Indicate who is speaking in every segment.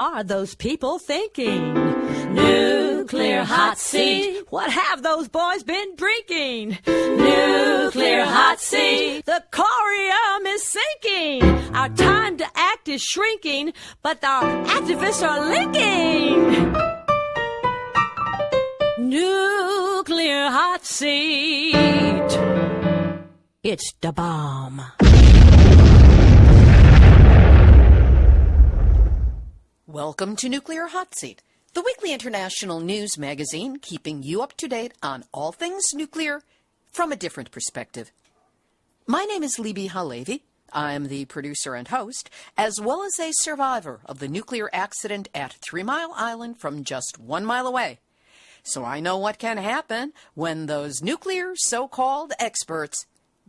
Speaker 1: are those people thinking? Nuclear hot seat, what have those boys been drinking? Nuclear hot seat, the corium is sinking. Our time to act is shrinking, but our activists are linking. Nuclear hot seat, it's the bomb.
Speaker 2: Welcome to Nuclear Hot Seat, the weekly international news magazine keeping you up to date on all things nuclear from a different perspective. My name is Libbe HaLevy. I'm the producer and host, as well as a survivor of the nuclear accident at 3 Mile Island from just 1 mile away. So I know what can happen when those nuclear so-called experts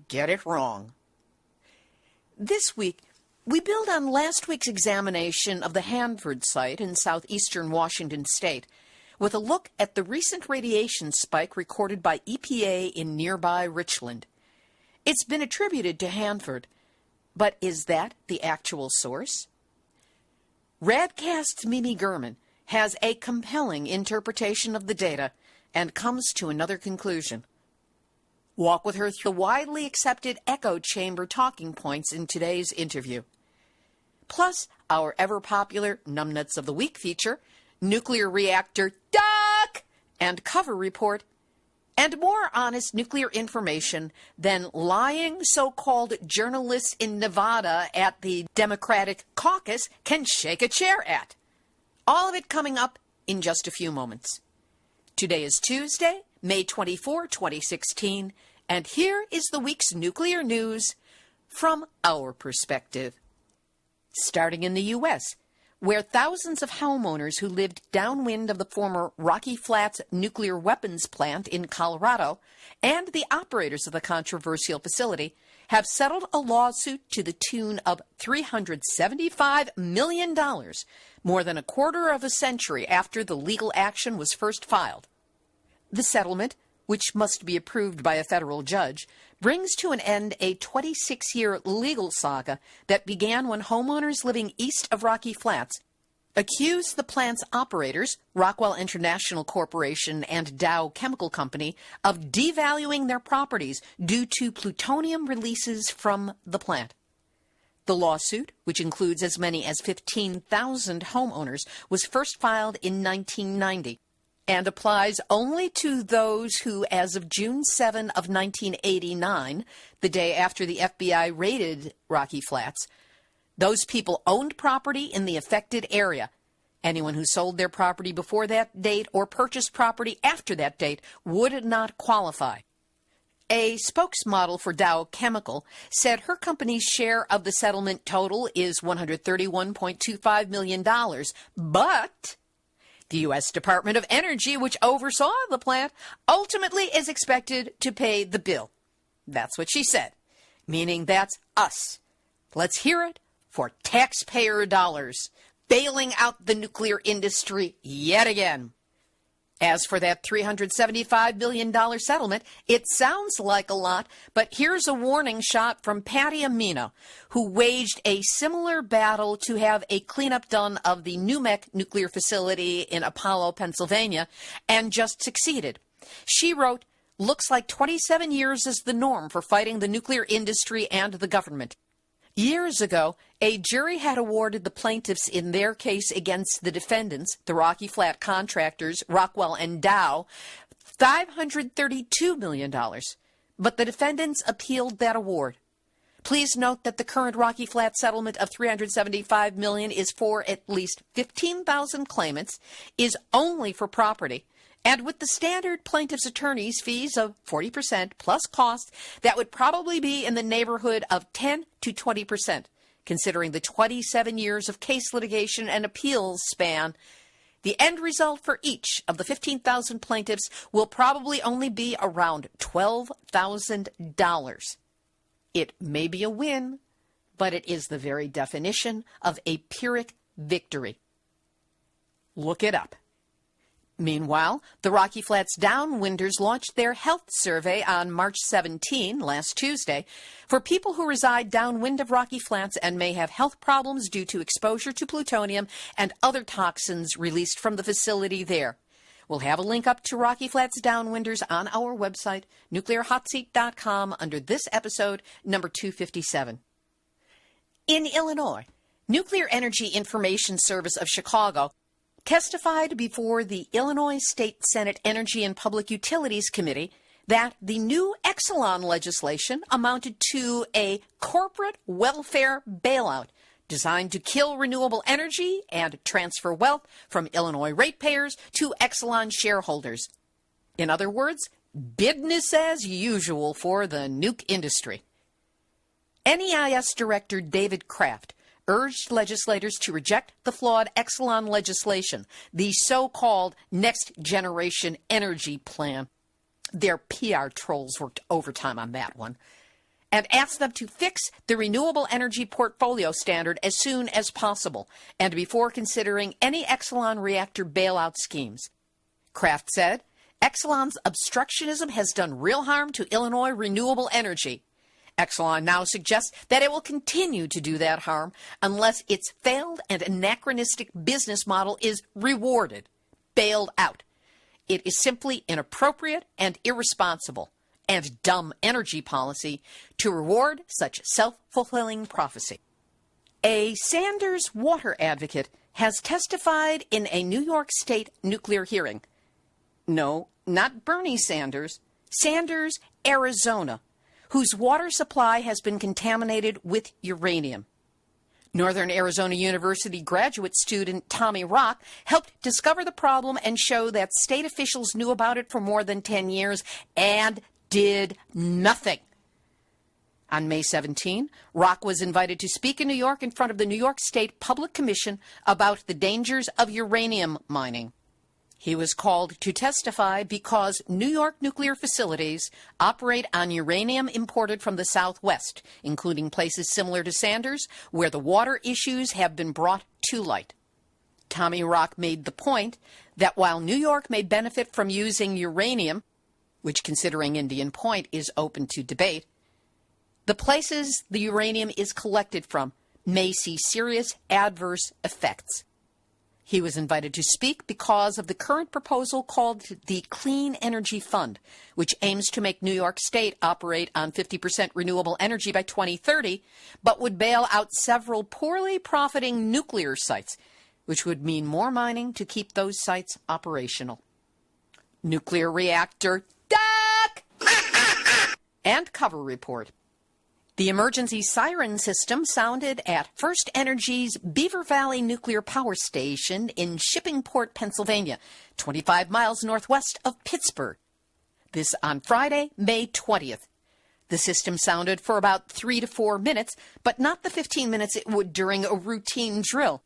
Speaker 2: get it wrong. This week, we build on last week's examination of the Hanford site in southeastern Washington state with a look at the recent radiation spike recorded by EPA in nearby Richland. It's been attributed to Hanford, but is that the actual source? Radcast's Mimi Gurman has a compelling interpretation of the data and comes to another conclusion. Walk with her through the widely accepted echo chamber talking points in today's interview. Plus, our ever-popular Numbnuts of the Week feature, Nuclear Reactor Duck, and cover report, and more honest nuclear information than lying so-called journalists in Nevada at the Democratic caucus can shake a chair at. All of it coming up in just a few moments. Today is Tuesday, May 24, 2016, and here is the week's nuclear news from our perspective. Starting in the U.S., where thousands of homeowners who lived downwind of the former Rocky Flats nuclear weapons plant in Colorado and the operators of the controversial facility have settled a lawsuit to the tune of $375 million, more than a quarter of a century after the legal action was first filed. The settlement, which must be approved by a federal judge, brings to an end a 26-year legal saga that began when homeowners living east of Rocky Flats accused the plant's operators, Rockwell International Corporation and Dow Chemical Company, of devaluing their properties due to plutonium releases from the plant. The lawsuit, which includes as many as 15,000 homeowners, was first filed in 1990. And applies only to those who, as of June 7 of 1989, the day after the FBI raided Rocky Flats, those people owned property in the affected area. Anyone who sold their property before that date or purchased property after that date would not qualify. A spokesmodel for Dow Chemical said her company's share of the settlement total is $131.25 million, but the U.S. Department of Energy, which oversaw the plant, ultimately is expected to pay the bill. That's what she said, meaning that's us. Let's hear it for taxpayer dollars, bailing out the nuclear industry yet again. As for that $375 million settlement, it sounds like a lot, but here's a warning shot from Patty Amino, who waged a similar battle to have a cleanup done of the NUMEC nuclear facility in Apollo, Pennsylvania, and just succeeded. She wrote, "Looks like 27 years is the norm for fighting the nuclear industry and the government. Years ago, a jury had awarded the plaintiffs in their case against the defendants, the Rocky Flat contractors, Rockwell and Dow, $532 million. But the defendants appealed that award. Please note that the current Rocky Flat settlement of $375 million is for at least 15,000 claimants, is only for property, and with the standard plaintiff's attorney's fees of 40% plus costs, that would probably be in the neighborhood of 10 to 20%, considering the 27 years of case litigation and appeals span. The end result for each of the 15,000 plaintiffs will probably only be around $12,000. It may be a win, but it is the very definition of a Pyrrhic victory. Look it up. Meanwhile, the Rocky Flats Downwinders launched their health survey on March 17, last Tuesday, for people who reside downwind of Rocky Flats and may have health problems due to exposure to plutonium and other toxins released from the facility there. We'll have a link up to Rocky Flats Downwinders on our website, nuclearhotseat.com, under this episode, number 257. In Illinois, Nuclear Energy Information Service of Chicago testified before the Illinois State Senate Energy and Public Utilities Committee that the new Exelon legislation amounted to a corporate welfare bailout designed to kill renewable energy and transfer wealth from Illinois ratepayers to Exelon shareholders. In other words, business as usual for the nuke industry. NEIS Director David Kraft urged legislators to reject the flawed Exelon legislation, the so-called Next Generation Energy Plan. Their PR trolls worked overtime on that one. And asked them to fix the renewable energy portfolio standard as soon as possible and before considering any Exelon reactor bailout schemes. Kraft said, Exelon's obstructionism has done real harm to Illinois renewable energy. Exelon now suggests that it will continue to do that harm unless its failed and anachronistic business model is rewarded, bailed out. It is simply inappropriate and irresponsible and dumb energy policy to reward such self-fulfilling prophecy. A Sanders water advocate has testified in a New York State nuclear hearing. No, not Bernie Sanders, Sanders, Arizona, whose water supply has been contaminated with uranium. Northern Arizona University graduate student Tommy Rock helped discover the problem and show that state officials knew about it for more than 10 years and did nothing. On May 17, Rock was invited to speak in New York in front of the New York State Public Commission about the dangers of uranium mining. He was called to testify because New York nuclear facilities operate on uranium imported from the Southwest, including places similar to Sanders, where the water issues have been brought to light. Tommy Rock made the point that while New York may benefit from using uranium, which considering Indian Point is open to debate, the places the uranium is collected from may see serious adverse effects. He was invited to speak because of the current proposal called the Clean Energy Fund, which aims to make New York State operate on 50% renewable energy by 2030, but would bail out several poorly profiting nuclear sites, which would mean more mining to keep those sites operational. Nuclear reactor duck! And cover report. The emergency siren system sounded at First Energy's Beaver Valley Nuclear Power Station in Shippingport, Pennsylvania, 25 miles northwest of Pittsburgh. This on Friday, May 20th. The system sounded for about 3 to 4 minutes, but not the 15 minutes it would during a routine drill.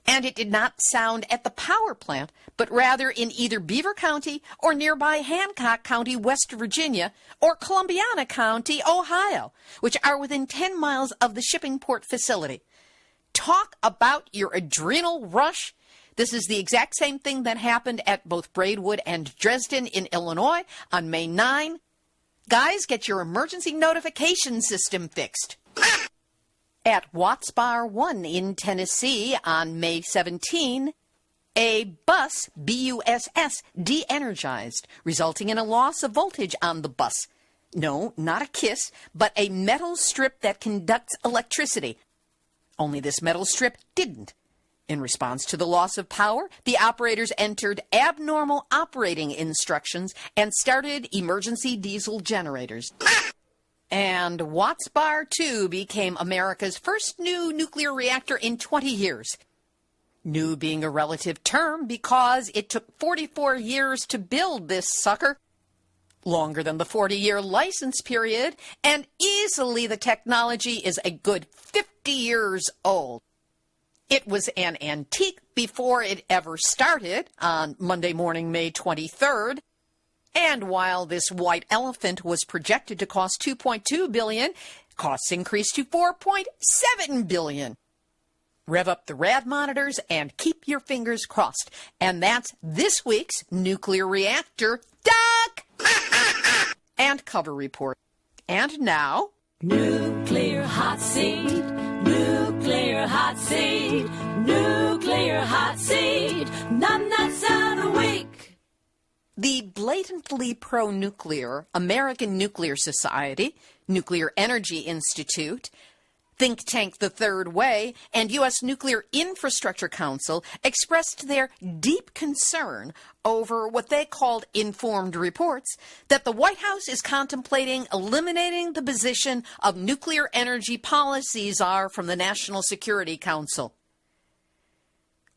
Speaker 2: And it did not sound at the power plant, but rather in either Beaver County or nearby Hancock County, West Virginia, or Columbiana County, Ohio, which are within 10 miles of the Shippingport facility. Talk about your adrenal rush. This is the exact same thing that happened at both Braidwood and Dresden in Illinois on May 9. Guys, get your emergency notification system fixed. At Watts Bar 1 in Tennessee on May 17, a bus, BUSS, de-energized, resulting in a loss of voltage on the bus. No, not a kiss, but a metal strip that conducts electricity. Only this metal strip didn't. In response to the loss of power, the operators entered abnormal operating instructions and started emergency diesel generators. And Watts Bar 2 became America's first new nuclear reactor in 20 years. New being a relative term because it took 44 years to build this sucker. Longer than the 40-year license period, and easily the technology is a good 50 years old. It was an antique before it ever started on Monday morning, May 23rd. And while this white elephant was projected to cost $2.2 billion, costs increased to $4.7 billion. Rev up the rad monitors and keep your fingers crossed. And that's this week's Nuclear Reactor Duck and Cover Report. And now...
Speaker 1: Nuclear hot seat, nuclear hot seat, nuclear hot seat, numbnuts of the week.
Speaker 2: The blatantly pro-nuclear American Nuclear Society, Nuclear Energy Institute, think tank The Third Way, and U.S. Nuclear Infrastructure Council expressed their deep concern over what they called informed reports that the White House is contemplating eliminating the position of nuclear energy policy czar from the National Security Council.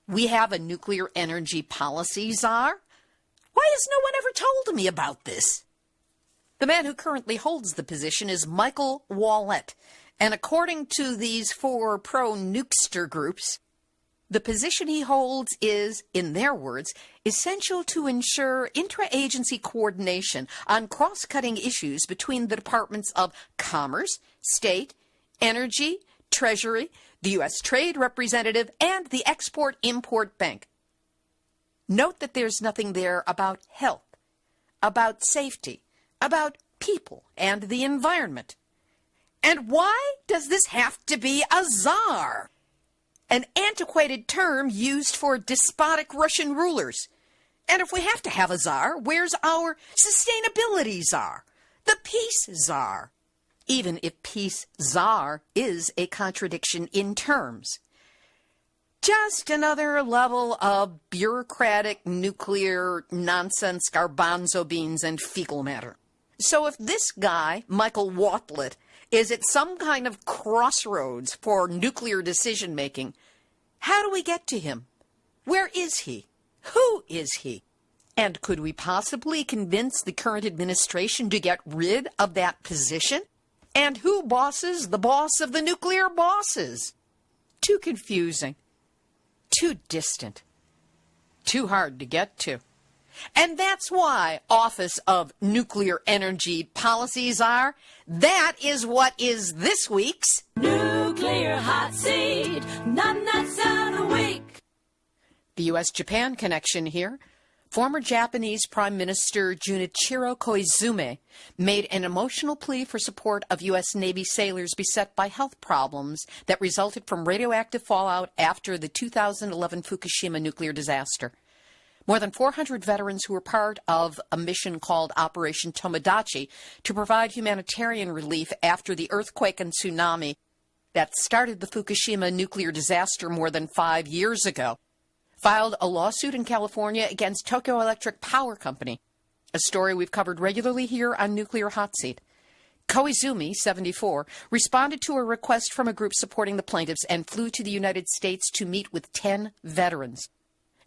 Speaker 2: We have a nuclear energy policy czar? Why has no one ever told me about this? The man who currently holds the position is Michael Wallet. And according to these four pro-nukester groups, the position he holds is, in their words, essential to ensure intra-agency coordination on cross-cutting issues between the Departments of Commerce, State, Energy, Treasury, the U.S. Trade Representative, and the Export-Import Bank. Note that there's nothing there about health, about safety, about people and the environment. And why does this have to be a czar? An antiquated term used for despotic Russian rulers. And if we have to have a czar, where's our sustainability czar? The peace czar. Even if peace czar is a contradiction in terms. Just another level of bureaucratic nuclear nonsense, garbanzo beans, and fecal matter. So if this guy, Michael Wallet, is at some kind of crossroads for nuclear decision-making, how do we get to him? Where is he? Who is he? And could we possibly convince the current administration to get rid of that position? And who bosses the boss of the nuclear bosses? Too confusing. Too distant. Too hard to get to. And that's why Office of Nuclear Energy Policies are. That is what is this week's
Speaker 1: Nuclear hot seat, numbnuts of the week.
Speaker 2: The U.S.-Japan connection here. Former Japanese Prime Minister Junichiro Koizumi made an emotional plea for support of U.S. Navy sailors beset by health problems that resulted from radioactive fallout after the 2011 Fukushima nuclear disaster. More than 400 veterans who were part of a mission called Operation Tomodachi to provide humanitarian relief after the earthquake and tsunami that started the Fukushima nuclear disaster more than 5 years ago, filed a lawsuit in California against Tokyo Electric Power Company, a story we've covered regularly here on Nuclear Hot Seat. Koizumi, 74, responded to a request from a group supporting the plaintiffs and flew to the United States to meet with 10 veterans.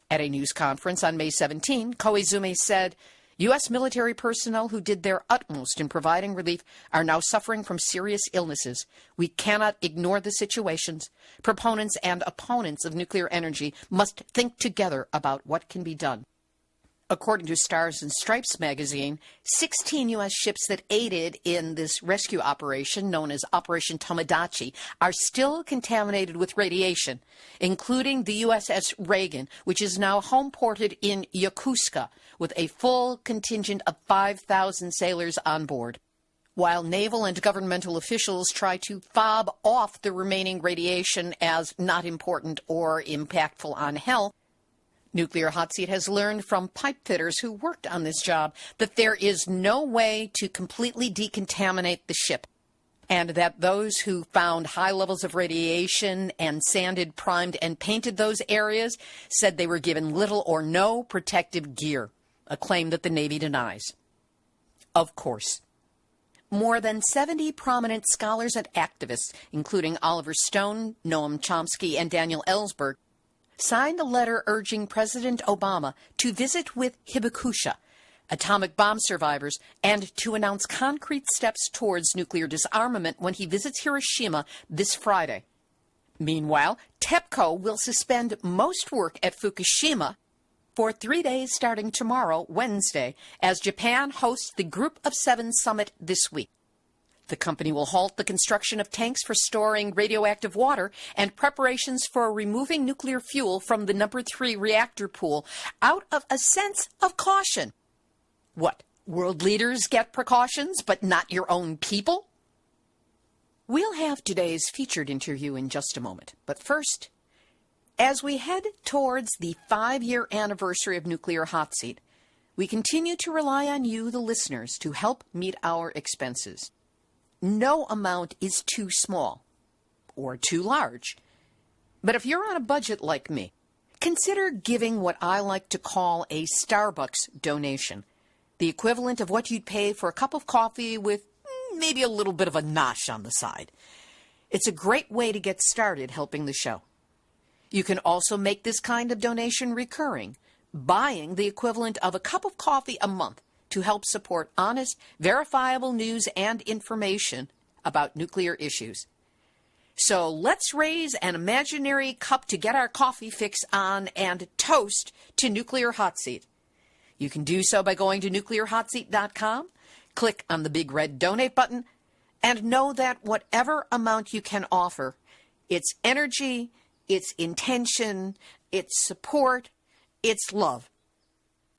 Speaker 2: At a news conference on May 17, Koizumi said, U.S. military personnel who did their utmost in providing relief are now suffering from serious illnesses. We cannot ignore the situations. Proponents and opponents of nuclear energy must think together about what can be done. According to Stars and Stripes magazine, 16 U.S. ships that aided in this rescue operation, known as Operation Tomodachi, are still contaminated with radiation, including the USS Reagan, which is now home-ported in Yokosuka, with a full contingent of 5,000 sailors on board. While naval and governmental officials try to fob off the remaining radiation as not important or impactful on health, Nuclear Hot Seat has learned from pipe fitters who worked on this job that there is no way to completely decontaminate the ship, and that those who found high levels of radiation and sanded, primed, and painted those areas said they were given little or no protective gear, a claim that the Navy denies. Of course. More than 70 prominent scholars and activists, including Oliver Stone, Noam Chomsky, and Daniel Ellsberg, signed a letter urging President Obama to visit with Hibakusha, atomic bomb survivors, and to announce concrete steps towards nuclear disarmament when he visits Hiroshima this Friday. Meanwhile, TEPCO will suspend most work at Fukushima for 3 days starting tomorrow, Wednesday, as Japan hosts the Group of Seven summit this week. The company will halt the construction of tanks for storing radioactive water and preparations for removing nuclear fuel from the number 3 reactor pool out of a sense of caution. What, world leaders get precautions, but not your own people? We'll have today's featured interview in just a moment, but first, as we head towards the 5-year anniversary of Nuclear Hotseat, we continue to rely on you, the listeners, to help meet our expenses. No amount is too small or too large. But if you're on a budget like me, consider giving what I like to call a Starbucks donation, the equivalent of what you'd pay for a cup of coffee with maybe a little bit of a nosh on the side. It's a great way to get started helping the show. You can also make this kind of donation recurring, buying the equivalent of a cup of coffee a month to help support honest, verifiable news and information about nuclear issues. So let's raise an imaginary cup to get our coffee fix on and toast to Nuclear Hotseat. You can do so by going to nuclearhotseat.com, click on the big red donate button, and know that whatever amount you can offer, it's energy, it's intention, it's support, it's love.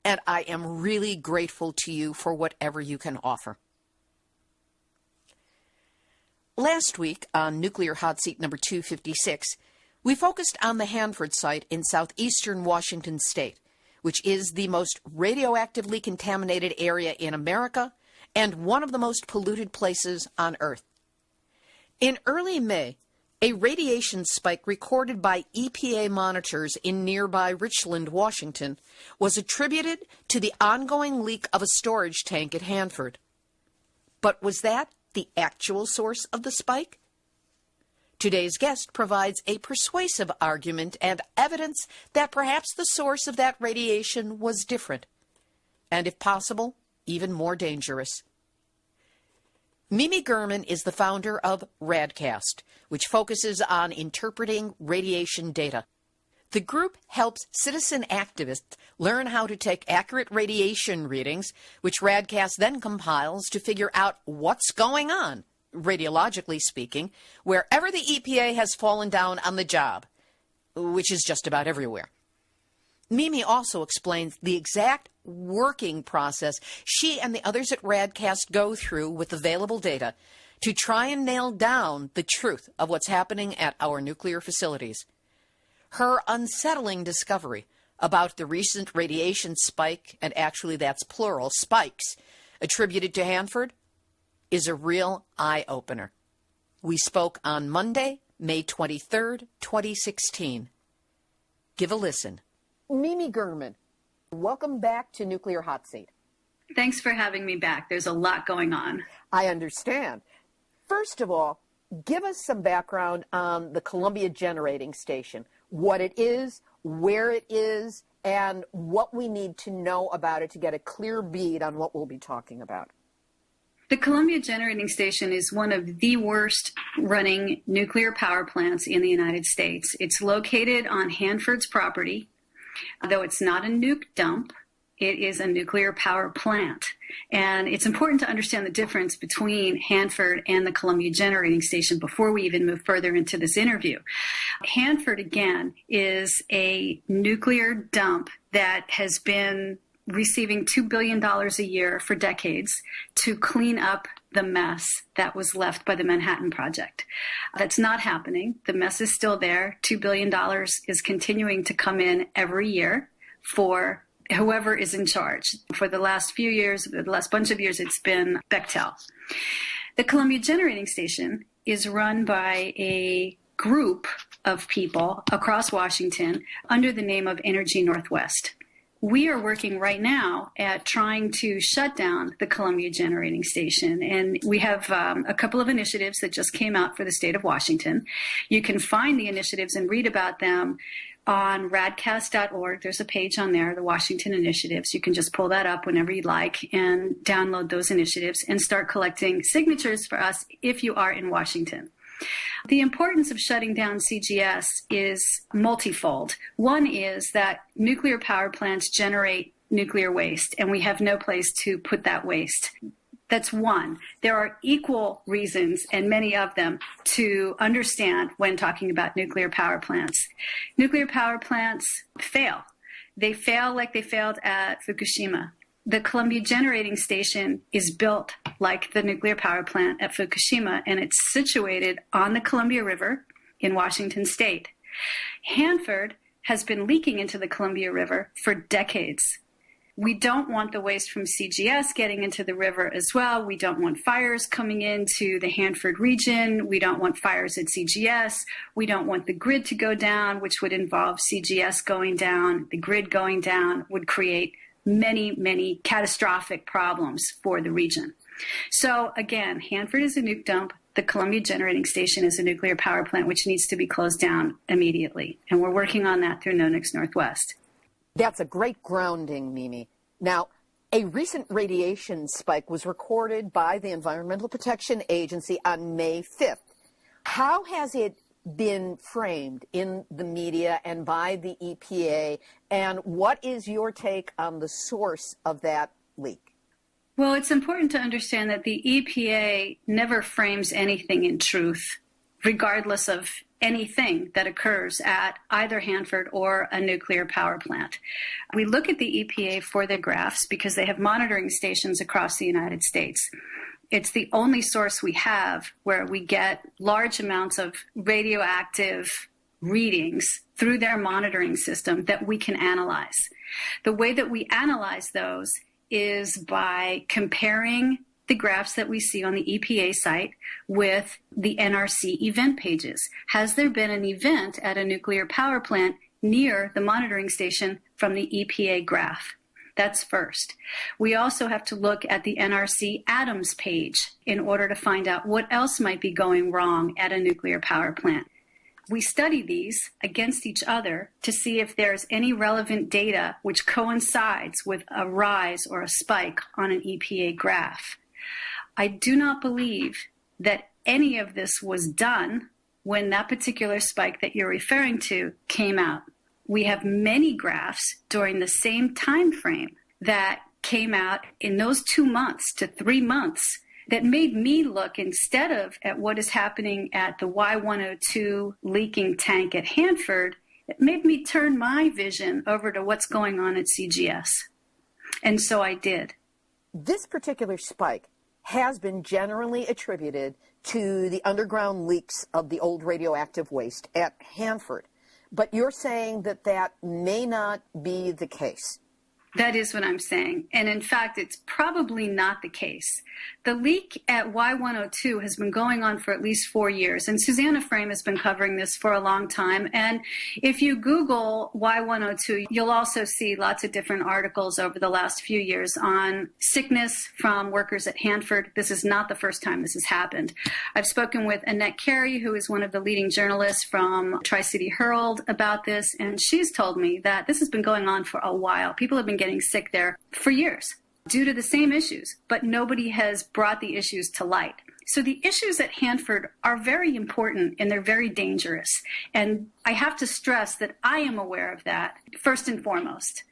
Speaker 2: And I am really grateful to you for whatever you can offer. Last week on Nuclear Hotseat number 256, we focused on the Hanford site in southeastern Washington state, which is the most radioactively contaminated area in America and one of the most polluted places on Earth. In early May, a radiation spike recorded by EPA monitors in nearby Richland, Washington, was attributed to the ongoing leak of a storage tank at Hanford. But was that the actual source of the spike? Today's guest provides a persuasive argument and evidence that perhaps the source of that radiation was different, and if possible, even more dangerous. Mimi Gurman is the founder of Radcast, which focuses on interpreting radiation data. The group helps citizen activists learn how to take accurate radiation readings, which Radcast then compiles to figure out what's going on, radiologically speaking, wherever the EPA has fallen down on the job, which is just about everywhere. Mimi also explains the exact working process she and the others at Radcast go through with available data to try and nail down the truth of what's happening at our nuclear facilities. Her unsettling discovery about the recent radiation spike, and actually that's plural, spikes, attributed to Hanford, is a real eye-opener. We spoke on Monday, May 23rd, 2016. Give a listen. Mimi Gurman, welcome back to Nuclear Hotseat.
Speaker 3: Thanks for having me back. There's a lot going on.
Speaker 2: I understand. First of all, give us some background on the Columbia Generating Station, what it is, where it is, and what we need to know about it to get a clear bead on what we'll be talking about.
Speaker 3: The Columbia Generating Station is one of the worst running nuclear power plants in the United States. It's located on Hanford's property. Though it's not a nuke dump, it is a nuclear power plant. And it's important to understand the difference between Hanford and the Columbia Generating Station before we even move further into this interview. Hanford, again, is a nuclear dump that has been receiving $2 billion a year for decades to clean up the mess that was left by the Manhattan Project. That's not happening. The mess is still there. $2 billion is continuing to come in every year for whoever is in charge. For the last few years, the last bunch of years, it's been Bechtel. The Columbia Generating Station is run by a group of people across Washington under the name of Energy Northwest. We are working right now at trying to shut down the Columbia Generating Station, and we have a couple of initiatives that just came out for the state of Washington. You can find the initiatives and read about them on radcast.org. There's a page on there, the Washington Initiatives. You can just pull that up whenever you'd like and download those initiatives and start collecting signatures for us if you are in Washington. The importance of shutting down CGS is multifold. One is that nuclear power plants generate nuclear waste, and we have no place to put that waste. That's one. There are equal reasons, and many of them, to understand when talking about nuclear power plants. Nuclear power plants fail. They fail like they failed at Fukushima. The Columbia Generating Station is built like the nuclear power plant at Fukushima, and it's situated on the Columbia River in Washington State. Hanford has been leaking into the Columbia River for decades. We don't want the waste from CGS getting into the river as well. We don't want fires coming into the Hanford region. We don't want fires at CGS. We don't want the grid to go down, which would involve CGS going down. The grid going down would create many, many catastrophic problems for the region. So again, Hanford is a nuke dump. The Columbia Generating Station is a nuclear power plant which needs to be closed down immediately. And we're working on that through NONIX Northwest.
Speaker 2: That's a great grounding, Mimi. Now, a recent radiation spike was recorded by the Environmental Protection Agency on May 5th. How has it been framed in the media and by the EPA, and what is your take on the source of that leak?
Speaker 3: Well, it's important to understand that the EPA never frames anything in truth, regardless of anything that occurs at either Hanford or a nuclear power plant. We look at the EPA for their graphs because they have monitoring stations across the United States. It's the only source we have where we get large amounts of radioactive readings through their monitoring system that we can analyze. The way that we analyze those is by comparing the graphs that we see on the EPA site with the NRC event pages. Has there been an event at a nuclear power plant near the monitoring station from the EPA graph? That's first. We also have to look at the NRC Atoms page in order to find out what else might be going wrong at a nuclear power plant. We study these against each other to see if there's any relevant data which coincides with a rise or a spike on an EPA graph. I do not believe that any of this was done when that particular spike that you're referring to came out. We have many graphs during the same time frame that came out in those 2 months to 3 months that made me look, instead of at what is happening at the Y102 leaking tank at Hanford, it made me turn my vision over to what's going on at CGS. And so I did.
Speaker 2: This particular spike has been generally attributed to the underground leaks of the old radioactive waste at Hanford. But you're saying that that may not be the case.
Speaker 3: That is what I'm saying. And in fact, it's probably not the case. The leak at Y102 has been going on for at least 4 years. And Susanna Frame has been covering this for a long time. And if you Google Y102, you'll also see lots of different articles over the last few years on sickness from workers at Hanford. This is not the first time this has happened. I've spoken with Annette Carey, who is one of the leading journalists from Tri-City Herald, about this. And she's told me that this has been going on for a while. People have been getting sick there for years due to the same issues, but nobody has brought the issues to light. So the issues at Hanford are very important and they're very dangerous. And I have to stress that I am aware of that first and foremost.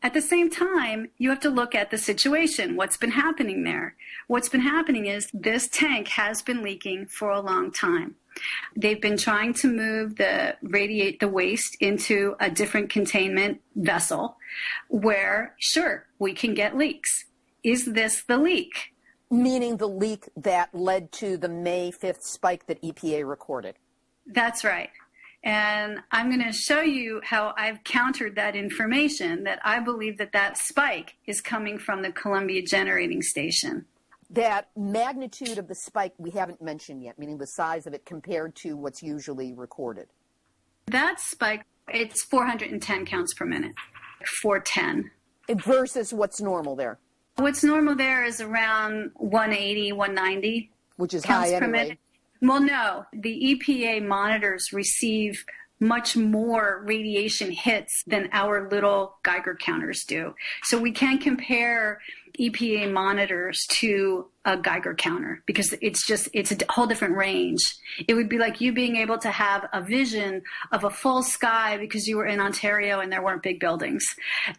Speaker 3: At the same time, you have to look at the situation, what's been happening there. What's been happening is this tank has been leaking for a long time. They've been trying to move the waste into a different containment vessel where, sure, we can get leaks. Is this the leak?
Speaker 2: Meaning the leak that led to the May 5th spike that EPA recorded.
Speaker 3: That's right. And I'm going to show you how I've countered that information, that I believe that that spike is coming from the Columbia Generating Station.
Speaker 2: That magnitude of the spike we haven't mentioned yet, meaning the size of it compared to what's usually recorded.
Speaker 3: That spike, it's 410 counts per minute, 410.
Speaker 2: Versus what's normal there?
Speaker 3: What's normal there is around 180, 190.
Speaker 2: Which is
Speaker 3: counts
Speaker 2: high
Speaker 3: per
Speaker 2: anyway.
Speaker 3: minute. Well, no, the EPA monitors receive much more radiation hits than our little Geiger counters do. So we can't compare EPA monitors to a Geiger counter because it's a whole different range. It would be like you being able to have a vision of a full sky because you were in Ontario and there weren't big buildings.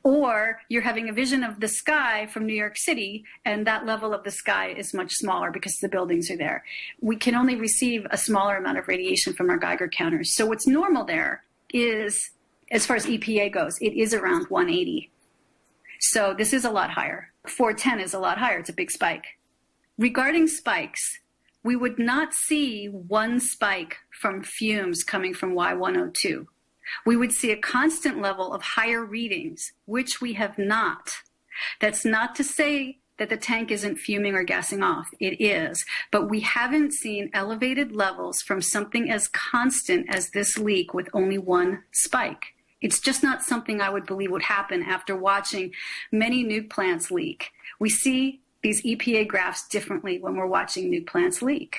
Speaker 3: Or you're having a vision of the sky from New York City and that level of the sky is much smaller because the buildings are there. We can only receive a smaller amount of radiation from our Geiger counters. So what's normal there is, as far as EPA goes, it is around 180. So this is a lot higher. 410 is a lot higher. It's a big spike. Regarding spikes, we would not see one spike from fumes coming from Y102. We would see a constant level of higher readings, which we have not. That's not to say that the tank isn't fuming or gassing off. It is. But we haven't seen elevated levels from something as constant as this leak with only one spike. It's just not something I would believe would happen after watching many nuke plants leak. We see these EPA graphs differently when we're watching nuke plants leak,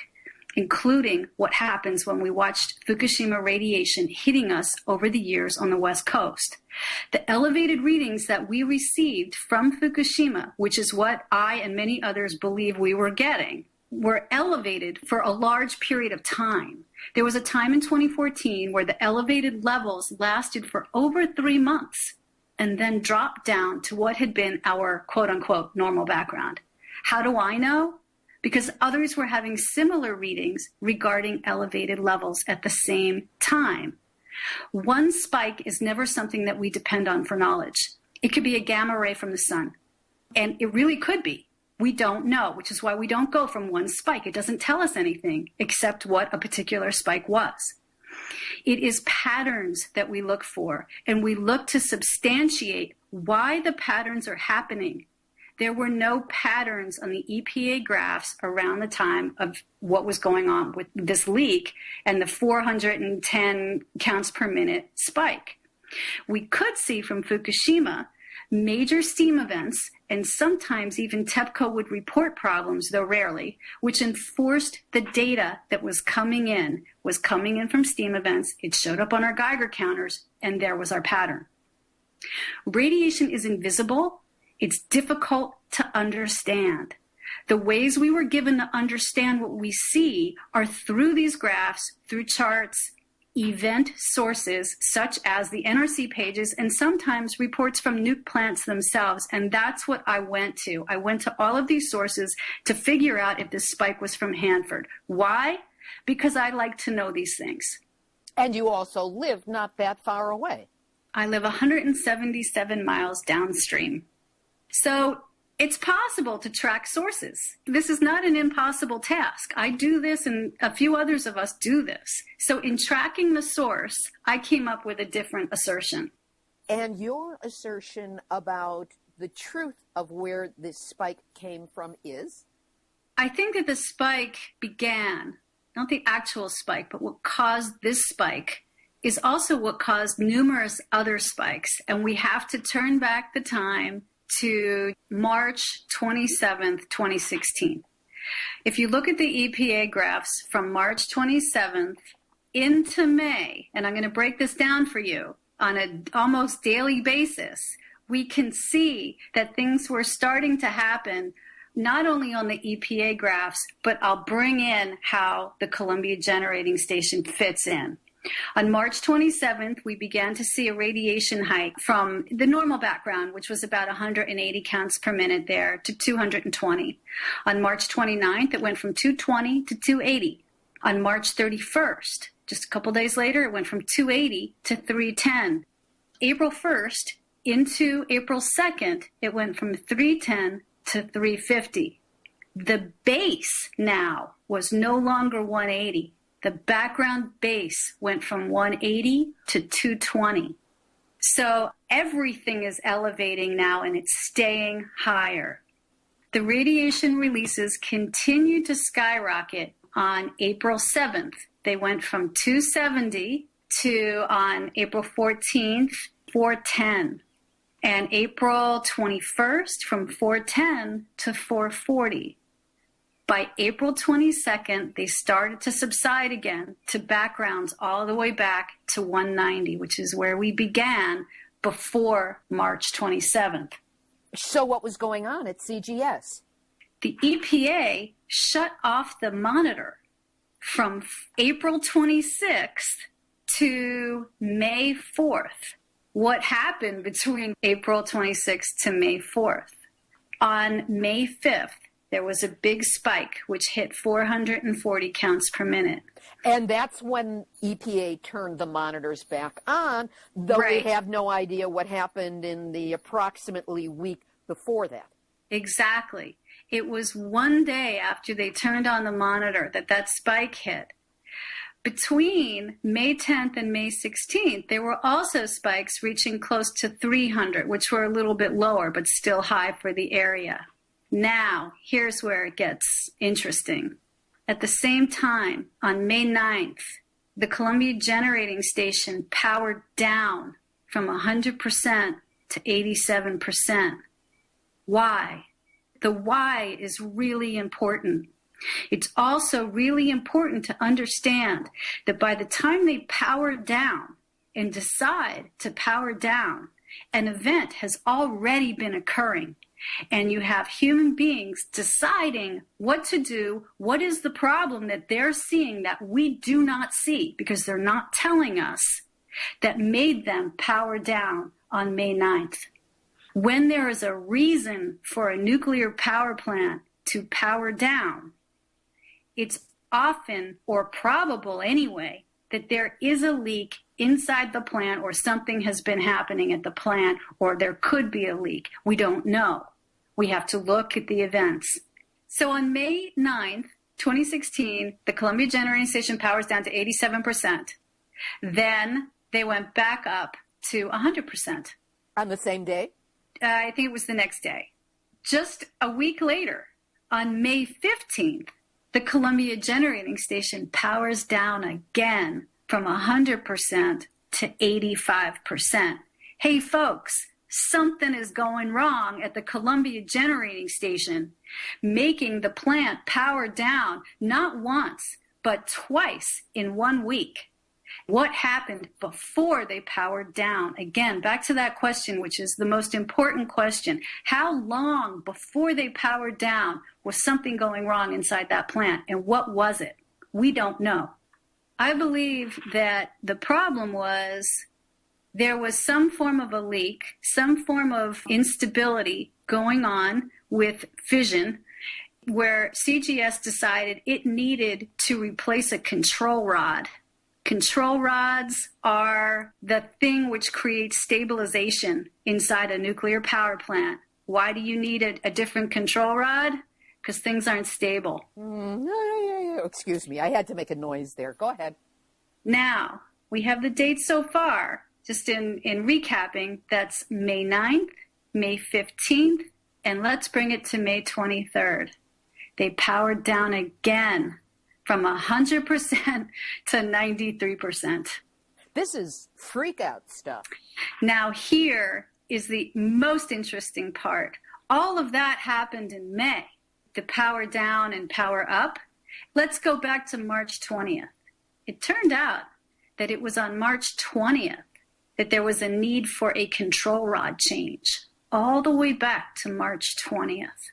Speaker 3: including what happens when we watched Fukushima radiation hitting us over the years on the West Coast. The elevated readings that we received from Fukushima, which is what I and many others believe we were getting, were elevated for a large period of time. There was a time in 2014 where the elevated levels lasted for over 3 months and then dropped down to what had been our quote-unquote normal background. How do I know? Because others were having similar readings regarding elevated levels at the same time. One spike is never something that we depend on for knowledge. It could be a gamma ray from the sun, and it really could be. We don't know, which is why we don't go from one spike. It doesn't tell us anything except what a particular spike was. It is patterns that we look for, and we look to substantiate why the patterns are happening. There were no patterns on the EPA graphs around the time of what was going on with this leak and the 410 counts per minute spike. We could see from Fukushima major steam events, and sometimes even TEPCO would report problems, though rarely, which enforced the data that was coming in from steam events. It showed up on our Geiger counters, and there was our pattern. Radiation is invisible. It's difficult to understand. The ways we were given to understand what we see are through these graphs, through charts, event sources such as the NRC pages, and sometimes reports from nuke plants themselves. And that's what I went to. I went to all of these sources to figure out if this spike was from Hanford. Why? Because I like to know these things.
Speaker 2: And you also live not that far away.
Speaker 3: I live 177 miles downstream. So it's possible to track sources. This is not an impossible task. I do this and a few others of us do this. So in tracking the source, I came up with a different assertion.
Speaker 2: And your assertion about the truth of where this spike came from is?
Speaker 3: I think that the spike began, not the actual spike, but what caused this spike is also what caused numerous other spikes. And we have to turn back the time to March 27th, 2016. If you look at the EPA graphs from March 27th into May, and I'm going to break this down for you on an almost daily basis, we can see that things were starting to happen not only on the EPA graphs, but I'll bring in how the Columbia Generating Station fits in. On March 27th, we began to see a radiation hike from the normal background, which was about 180 counts per minute there, to 220. On March 29th, it went from 220 to 280. On March 31st, just a couple days later, it went from 280 to 310. April 1st into April 2nd, it went from 310 to 350. The base now was no longer 180. The background base went from 180 to 220. So everything is elevating now and it's staying higher. The radiation releases continued to skyrocket on April 7th. They went from 270 to, on April 14th, 410. And April 21st, from 410 to 440. By April 22nd, they started to subside again to backgrounds all the way back to 190, which is where we began before March 27th.
Speaker 2: So what was going on at CGS?
Speaker 3: The EPA shut off the monitor from April 26th to May 4th. What happened between April 26th to May 4th? On May 5th, there was a big spike, which hit 440 counts per minute.
Speaker 2: And that's when EPA turned the monitors back on, though
Speaker 3: Right.
Speaker 2: we have no idea what happened in the approximately week before that.
Speaker 3: Exactly. It was one day after they turned on the monitor that spike hit. Between May 10th and May 16th, there were also spikes reaching close to 300, which were a little bit lower, but still high for the area. Now, here's where it gets interesting. At the same time, on May 9th, the Columbia Generating Station powered down from 100% to 87%. Why? The why is really important. It's also really important to understand that by the time they power down and decide to power down, an event has already been occurring. And you have human beings deciding what to do, what is the problem that they're seeing that we do not see because they're not telling us, that made them power down on May 9th. When there is a reason for a nuclear power plant to power down, it's often, or probable anyway, that there is a leak inside the plant or something has been happening at the plant or there could be a leak. We don't know. We have to look at the events. So on May 9th, 2016, the Columbia Generating Station powers down to 87%. Then they went back up to 100%.
Speaker 2: On the same day?
Speaker 3: I think it was the next day. Just a week later, on May 15th, the Columbia Generating Station powers down again from 100% to 85%. Hey, folks, something is going wrong at the Columbia Generating Station, making the plant power down not once, but twice in 1 week. What happened before they powered down? Again, back to that question, which is the most important question. How long before they powered down was something going wrong inside that plant? And what was it? We don't know. I believe that the problem was there was some form of a leak, some form of instability going on with fission, where CGS decided it needed to replace a control rod. Control rods are the thing which creates stabilization inside a nuclear power plant. Why do you need a different control rod? Because things aren't stable.
Speaker 2: Excuse me, I had to make a noise there. Go ahead.
Speaker 3: Now, we have the dates so far. Just in recapping, that's May 9th, May 15th, and let's bring it to May 23rd. They powered down again from 100% to 93%.
Speaker 2: This is freak out stuff.
Speaker 3: Now here is the most interesting part. All of that happened in May, the power down and power up. Let's go back to March 20th. It turned out that it was on March 20th that there was a need for a control rod change, all the way back to March 20th.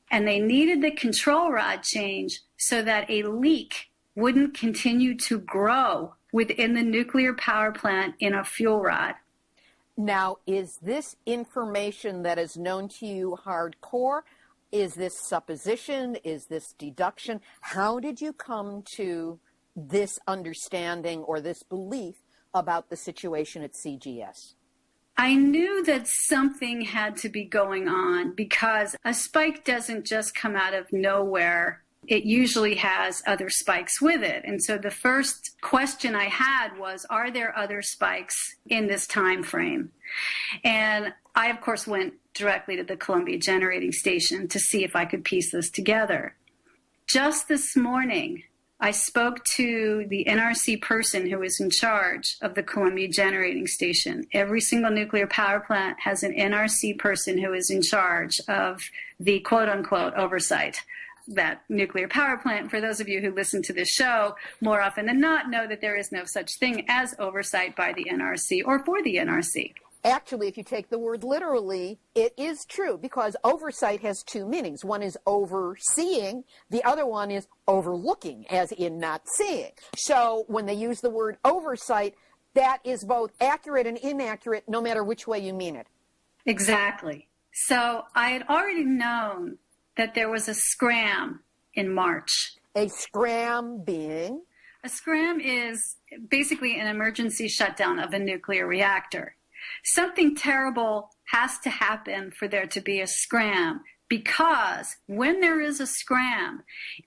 Speaker 3: And they needed the control rod change so that a leak wouldn't continue to grow within the nuclear power plant in a fuel rod.
Speaker 2: Now, is this information that is known to you hardcore? Is this supposition? Is this deduction? How did you come to this understanding or this belief about the situation at CGS?
Speaker 3: I knew that something had to be going on because a spike doesn't just come out of nowhere. It usually has other spikes with it. And so the first question I had was, are there other spikes in this time frame? And I, of course, went directly to the Columbia Generating Station to see if I could piece this together. Just this morning, I spoke to the NRC person who is in charge of the Columbia Generating Station. Every single nuclear power plant has an NRC person who is in charge of the quote-unquote oversight. That nuclear power plant, for those of you who listen to this show, more often than not know that there is no such thing as oversight by the NRC or for the NRC.
Speaker 2: Actually, if you take the word literally, it is true, because oversight has two meanings. One is overseeing, the other one is overlooking, as in not seeing. So when they use the word oversight, that is both accurate and inaccurate, no matter which way you mean it.
Speaker 3: Exactly. So I had already known that there was a scram in March.
Speaker 2: A scram being?
Speaker 3: A scram is basically an emergency shutdown of a nuclear reactor. Something terrible has to happen for there to be a scram, because when there is a scram,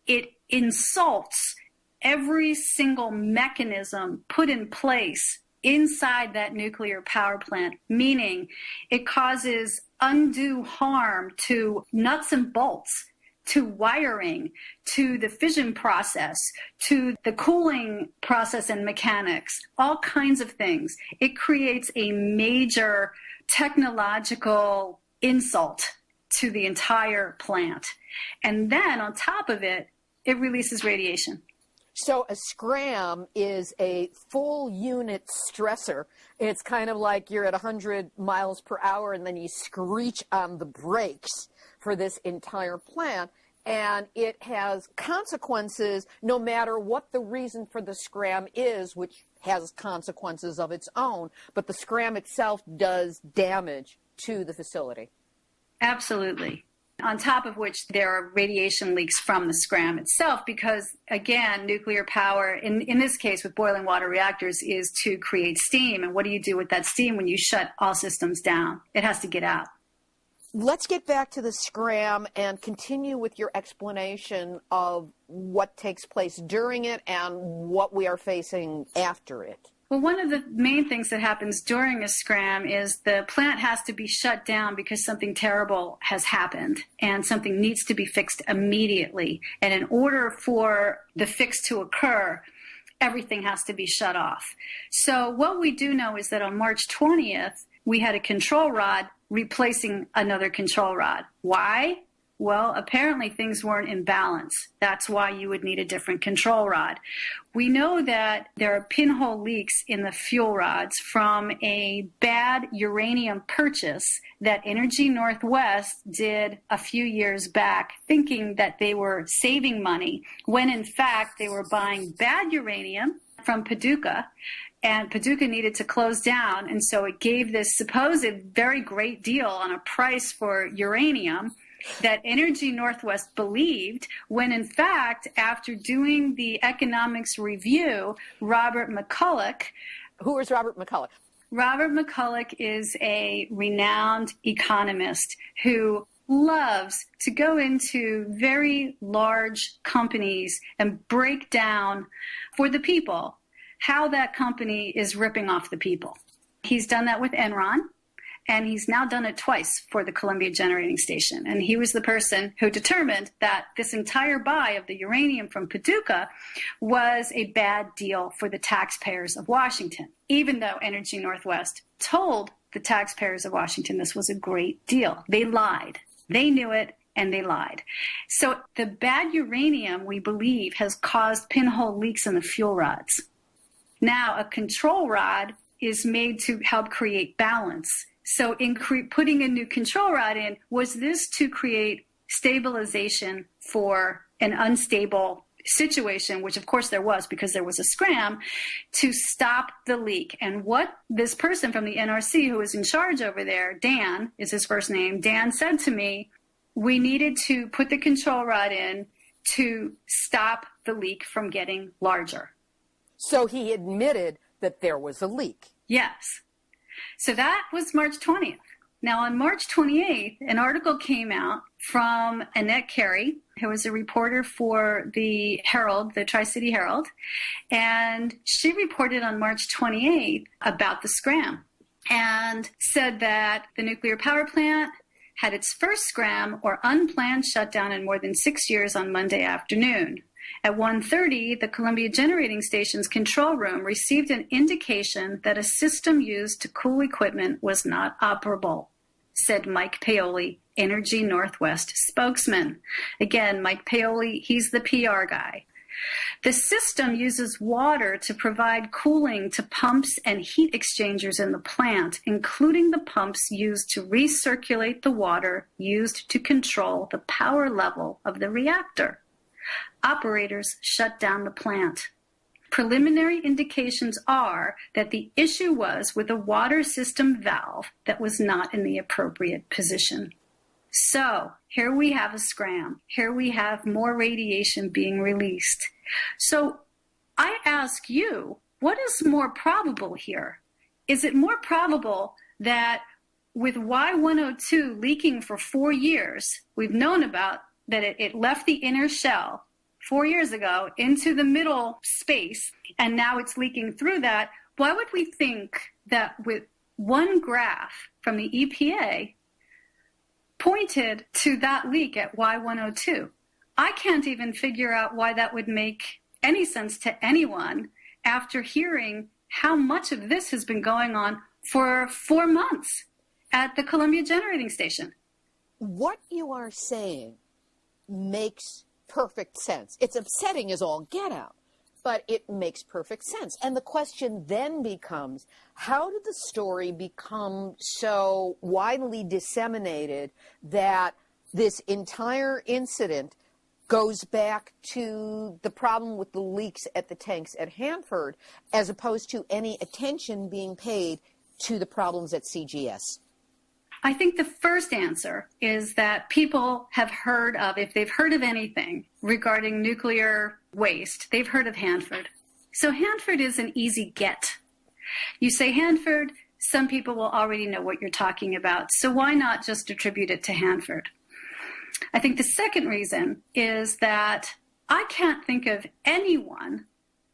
Speaker 3: it insults every single mechanism put in place inside that nuclear power plant, meaning it causes undue harm to nuts and bolts, to wiring, to the fission process, to the cooling process and mechanics, all kinds of things. It creates a major technological insult to the entire plant. And then on top of it, it releases radiation.
Speaker 2: So a scram is a full unit stressor. It's kind of like you're at 100 miles per hour and then you screech on the brakes for this entire plant. And it has consequences no matter what the reason for the scram is, which has consequences of its own. But the scram itself does damage to the facility.
Speaker 3: Absolutely. On top of which there are radiation leaks from the scram itself, because, again, nuclear power, in this case with boiling water reactors, is to create steam. And what do you do with that steam when you shut all systems down? It has to get out.
Speaker 2: Let's get back to the scram and continue with your explanation of what takes place during it and what we are facing after it.
Speaker 3: Well, one of the main things that happens during a scram is the plant has to be shut down because something terrible has happened and something needs to be fixed immediately. And in order for the fix to occur, everything has to be shut off. So what we do know is that on March 20th, we had a control rod replacing another control rod. Why? Well, apparently things weren't in balance. That's why you would need a different control rod. We know that there are pinhole leaks in the fuel rods from a bad uranium purchase that Energy Northwest did a few years back, thinking that they were saving money, when in fact they were buying bad uranium from Paducah, and Paducah needed to close down, and so it gave this supposed very great deal on a price for uranium that Energy Northwest believed, when in fact, after doing the economics review, Robert McCulloch.
Speaker 2: Who is Robert McCulloch?
Speaker 3: Robert McCulloch is a renowned economist who loves to go into very large companies and break down for the people how that company is ripping off the people. He's done that with Enron. And he's now done it twice for the Columbia Generating Station. And he was the person who determined that this entire buy of the uranium from Paducah was a bad deal for the taxpayers of Washington, even though Energy Northwest told the taxpayers of Washington this was a great deal. They lied. They knew it, and they lied. So the bad uranium, we believe, has caused pinhole leaks in the fuel rods. Now, a control rod is made to help create balance. So in putting a new control rod in, was this to create stabilization for an unstable situation, which of course there was because there was a scram, to stop the leak. And what this person from the NRC who was in charge over there, Dan is his first name, Dan said to me, we needed to put the control rod in to stop the leak from getting larger.
Speaker 2: So he admitted that there was a leak.
Speaker 3: Yes. So that was March 20th. Now, on March 28th, an article came out from Annette Carey, who was a reporter for the Herald, the Tri-City Herald, and she reported on March 28th about the scram and said that the nuclear power plant had its first scram or unplanned shutdown in more than 6 years on Monday afternoon. At 1:30, the Columbia Generating Station's control room received an indication that a system used to cool equipment was not operable, said Mike Paoli, Energy Northwest spokesman. Again, Mike Paoli, he's the PR guy. The system uses water to provide cooling to pumps and heat exchangers in the plant, including the pumps used to recirculate the water used to control the power level of the reactor. Operators shut down the plant. Preliminary indications are that the issue was with a water system valve that was not in the appropriate position. So here we have a scram. Here we have more radiation being released. So I ask you, what is more probable here? Is it more probable that with Y102 leaking for 4 years, we've known about that it left the inner shell 4 years ago into the middle space, and now it's leaking through that? Why would we think that with one graph from the EPA pointed to that leak at Y102? I can't even figure out why that would make any sense to anyone after hearing how much of this has been going on for 4 months at the Columbia Generating Station.
Speaker 2: What you are saying makes perfect sense. It's upsetting as all get out, but it makes perfect sense. And the question then becomes, how did the story become so widely disseminated that this entire incident goes back to the problem with the leaks at the tanks at Hanford, as opposed to any attention being paid to the problems at CGS?
Speaker 3: I think the first answer is that people have heard of, if they've heard of anything regarding nuclear waste, they've heard of Hanford. So Hanford is an easy get. You say Hanford, some people will already know what you're talking about. So why not just attribute it to Hanford? I think the second reason is that I can't think of anyone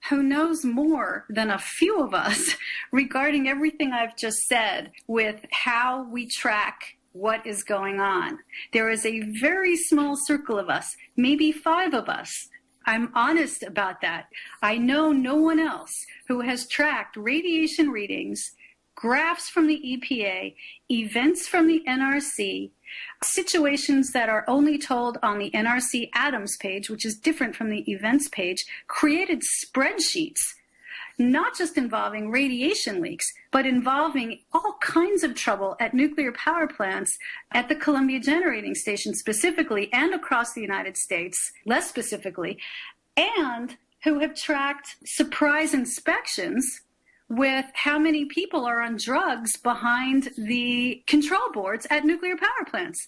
Speaker 3: who knows more than a few of us regarding everything I've just said with how we track what is going on. There is a very small circle of us, maybe 5 of us. I'm honest about that. I know no one else who has tracked radiation readings, graphs from the EPA, events from the NRC, situations that are only told on the NRC Adams page, which is different from the events page, created spreadsheets, not just involving radiation leaks, but involving all kinds of trouble at nuclear power plants, at the Columbia Generating Station specifically, and across the United States, less specifically, and who have tracked surprise inspections with how many people are on drugs behind the control boards at nuclear power plants.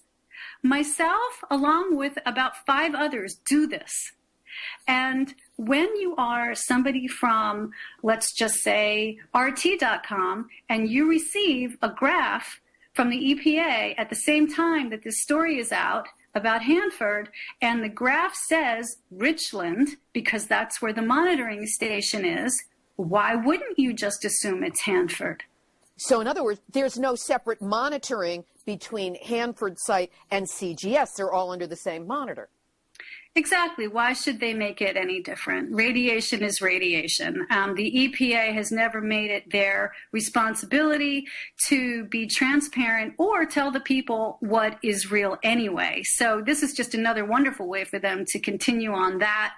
Speaker 3: Myself, along with about 5 others, do this. And when you are somebody from, let's just say, RT.com, and you receive a graph from the EPA at the same time that this story is out about Hanford, and the graph says Richland, because that's where the monitoring station is, why wouldn't you just assume it's Hanford?
Speaker 2: So in other words, there's no separate monitoring between Hanford site and CGS. They're all under the same monitor.
Speaker 3: Exactly. Why should they make it any different? Radiation is radiation. The EPA has never made it their responsibility to be transparent or tell the people what is real anyway. So this is just another wonderful way for them to continue on that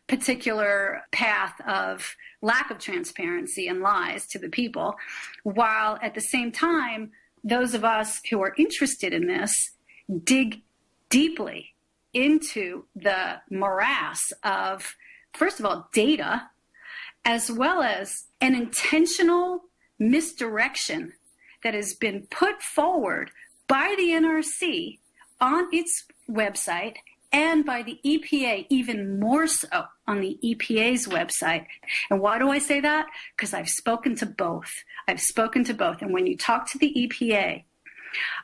Speaker 3: particular path of lack of transparency and lies to the people, while at the same time, those of us who are interested in this dig deeply into the morass of, first of all, data, as well as an intentional misdirection that has been put forward by the NRC on its website and by the EPA, even more so on the EPA's website. And why do I say that? Because I've spoken to both. And when you talk to the EPA,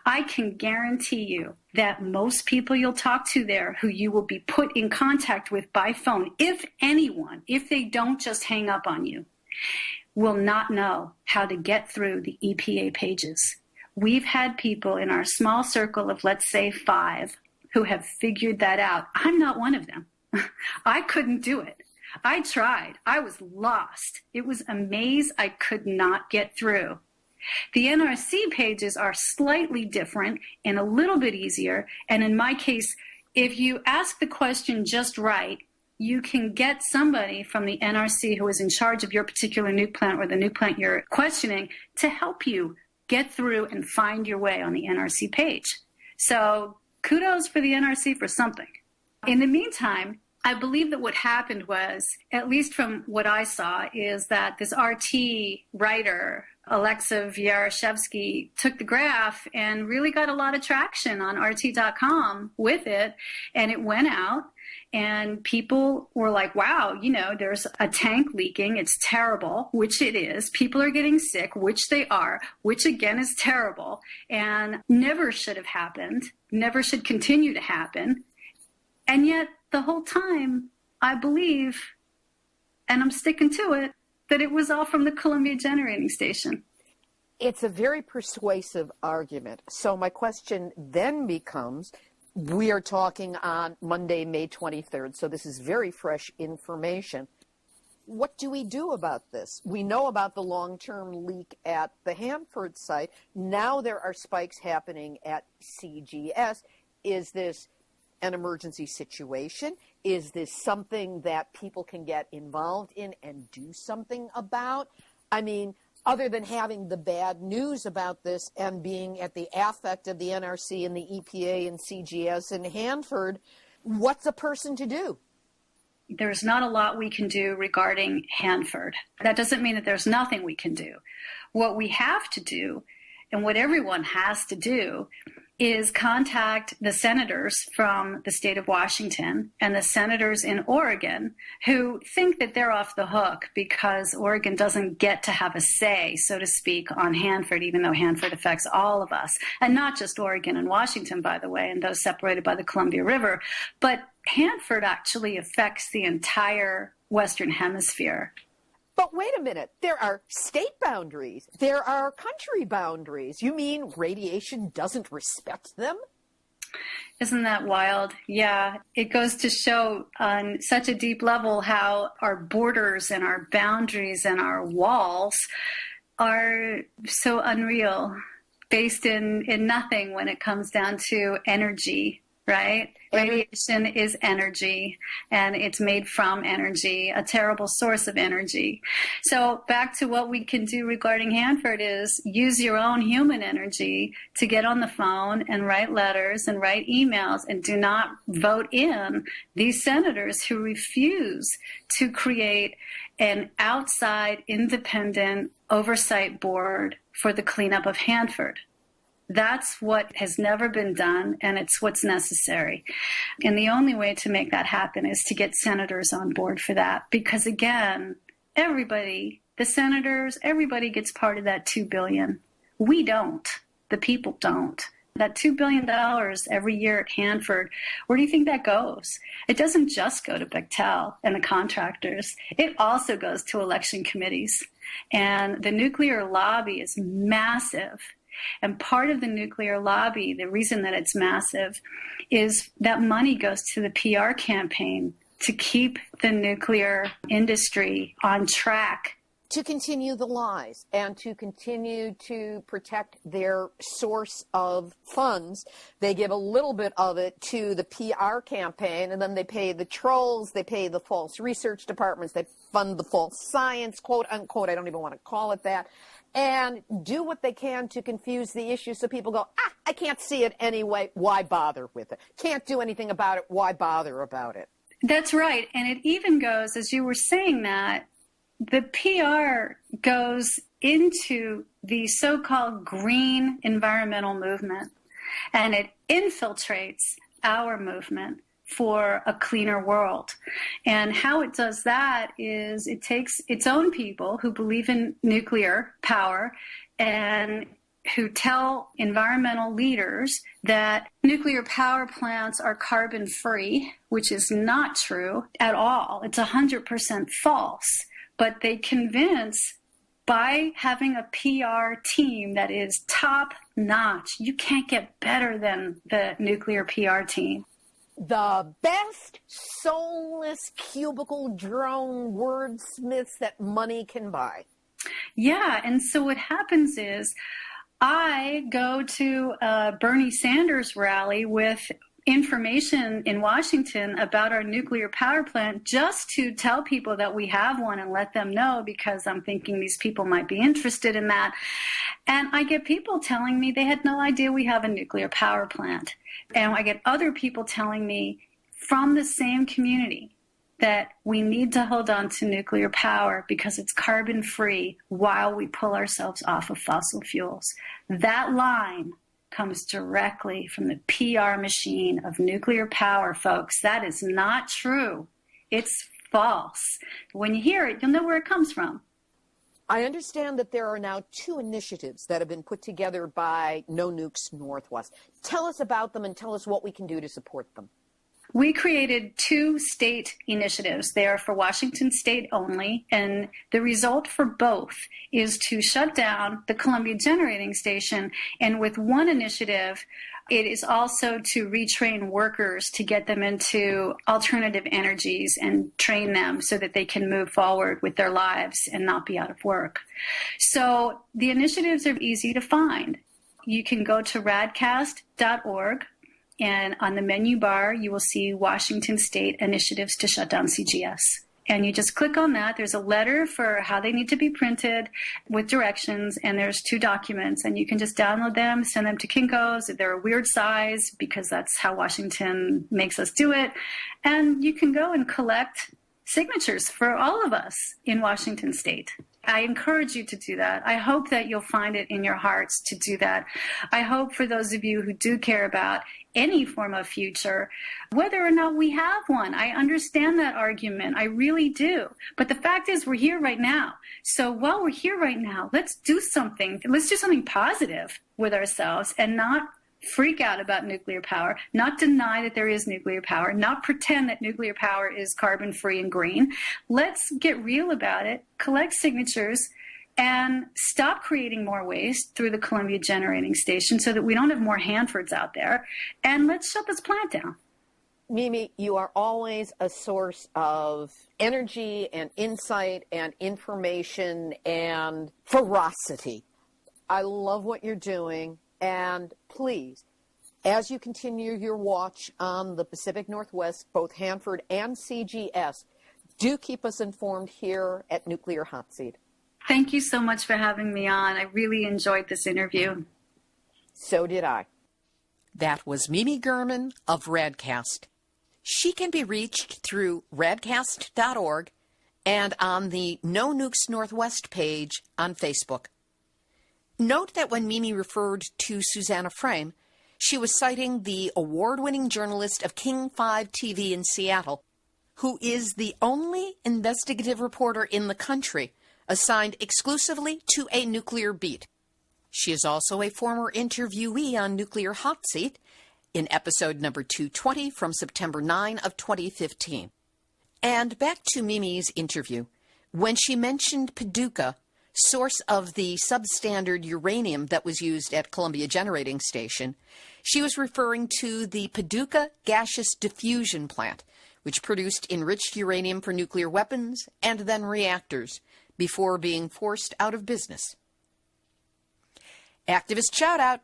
Speaker 3: I can guarantee you that most people you'll talk to there who you will be put in contact with by phone, if anyone, if they don't just hang up on you, will not know how to get through the EPA pages. We've had people in our small circle of, let's say, 5 who have figured that out. I'm not one of them. I couldn't do it. I tried. I was lost. It was a maze I could not get through. The NRC pages are slightly different and a little bit easier. And in my case, if you ask the question just right, you can get somebody from the NRC who is in charge of your particular nuke plant or the nuke plant you're questioning to help you get through and find your way on the NRC page. So kudos for the NRC for something. In the meantime, I believe that what happened was, at least from what I saw, is that this RT writer, Alexa Vyarashevsky, took the graph and really got a lot of traction on RT.com with it, and it went out. And people were like, wow, there's a tank leaking. It's terrible, which it is. People are getting sick, which they are, which again is terrible and never should have happened, never should continue to happen. And yet the whole time, I believe, and I'm sticking to it, that it was all from the Columbia Generating Station.
Speaker 2: It's a very persuasive argument. So my question then becomes, we are talking on Monday, May 23rd, so this is very fresh information. What do we do about this? We know about the long-term leak at the Hanford site. Now there are spikes happening at CGS. Is this an emergency situation? Is this something that people can get involved in and do something about? I mean, other than having the bad news about this and being at the affect of the NRC and the EPA and CGS and Hanford, what's a person to do?
Speaker 3: There's not a lot we can do regarding Hanford. That doesn't mean that there's nothing we can do. What we have to do, and what everyone has to do, is contact the senators from the state of Washington and the senators in Oregon who think that they're off the hook because Oregon doesn't get to have a say, so to speak, on Hanford, even though Hanford affects all of us. And not just Oregon and Washington, by the way, and those separated by the Columbia River, but Hanford actually affects the entire Western Hemisphere.
Speaker 2: But wait a minute, there are state boundaries, there are country boundaries. You mean radiation doesn't respect them?
Speaker 3: Isn't that wild? Yeah, it goes to show on such a deep level how our borders and our boundaries and our walls are so unreal, based in nothing when it comes down to energy. Right? Radiation is energy, and it's made from energy, a terrible source of energy. So back to what we can do regarding Hanford is use your own human energy to get on the phone and write letters and write emails, and do not vote in these senators who refuse to create an outside independent oversight board for the cleanup of Hanford. That's what has never been done, and it's what's necessary. And the only way to make that happen is to get senators on board for that. Because again, everybody, the senators, everybody gets part of that $2 billion. We don't. The people don't. That $2 billion every year at Hanford, where do you think that goes? It doesn't just go to Bechtel and the contractors. It also goes to election committees. And the nuclear lobby is massive. And part of the nuclear lobby, the reason that it's massive, is that money goes to the PR campaign to keep the nuclear industry on track.
Speaker 2: To continue the lies and to continue to protect their source of funds. They give a little bit of it to the PR campaign, and then they pay the trolls, they pay the false research departments, they fund the false science, quote unquote, I don't even want to call it that, and do what they can to confuse the issue so people go, I can't see it anyway, why bother with it? Can't do anything about it, why bother about it?
Speaker 3: That's right, and it even goes, as you were saying that, the PR goes into the so-called green environmental movement, and it infiltrates our movement for a cleaner world. And how it does that is it takes its own people who believe in nuclear power and who tell environmental leaders that nuclear power plants are carbon free, which is not true at all. It's 100% false. But they convince by having a PR team that is top notch. You can't get better than the nuclear PR team.
Speaker 2: The best soulless cubicle drone wordsmiths that money can buy.
Speaker 3: Yeah, and so what happens is I go to a Bernie Sanders rally with information in Washington about our nuclear power plant just to tell people that we have one and let them know, because I'm thinking these people might be interested in that. And I get people telling me they had no idea we have a nuclear power plant. And I get other people telling me from the same community that we need to hold on to nuclear power because it's carbon free while we pull ourselves off of fossil fuels. That line comes directly from the PR machine of nuclear power, folks. That is not true. It's false. When you hear it, you'll know where it comes from.
Speaker 2: I understand that there are now 2 initiatives that have been put together by No Nukes Northwest. Tell us about them and tell us what we can do to support them.
Speaker 3: We created 2 state initiatives. They are for Washington state only, and the result for both is to shut down the Columbia Generating Station. And with one initiative, it is also to retrain workers to get them into alternative energies and train them so that they can move forward with their lives and not be out of work. So the initiatives are easy to find. You can go to radcast.org. And on the menu bar, you will see Washington State Initiatives to Shut Down CGS. And you just click on that. There's a letter for how they need to be printed with directions, and there's 2 documents. And you can just download them, send them to Kinko's. They're a weird size because that's how Washington makes us do it. And you can go and collect signatures for all of us in Washington State. I encourage you to do that. I hope that you'll find it in your hearts to do that. I hope for those of you who do care about any form of future, whether or not we have one. I understand that argument. I really do. But the fact is we're here right now. So while we're here right now, let's do something. Let's do something positive with ourselves and not freak out about nuclear power, not deny that there is nuclear power, not pretend that nuclear power is carbon free and green. Let's get real about it, collect signatures, and stop creating more waste through the Columbia Generating Station so that we don't have more Hanfords out there. And let's shut this plant down.
Speaker 2: Mimi, you are always a source of energy and insight and information and ferocity. I love what you're doing. And please, as you continue your watch on the Pacific Northwest, both Hanford and CGS, do keep us informed here at Nuclear Hotseat.
Speaker 3: Thank you so much for having me on. I really enjoyed this interview.
Speaker 2: So did I. That was Mimi Gurman of Radcast. She can be reached through radcast.org and on the No Nukes Northwest page on Facebook. Note that when Mimi referred to Susanna Frame, she was citing the award-winning journalist of King 5 TV in Seattle, who is the only investigative reporter in the country assigned exclusively to a nuclear beat. She is also a former interviewee on Nuclear Hotseat in episode number 220 from September 9 of 2015. And back to Mimi's interview. When she mentioned Paducah, source of the substandard uranium that was used at Columbia Generating Station, she was referring to the Paducah Gaseous Diffusion Plant, which produced enriched uranium for nuclear weapons and then reactors before being forced out of business. Activist shout-out.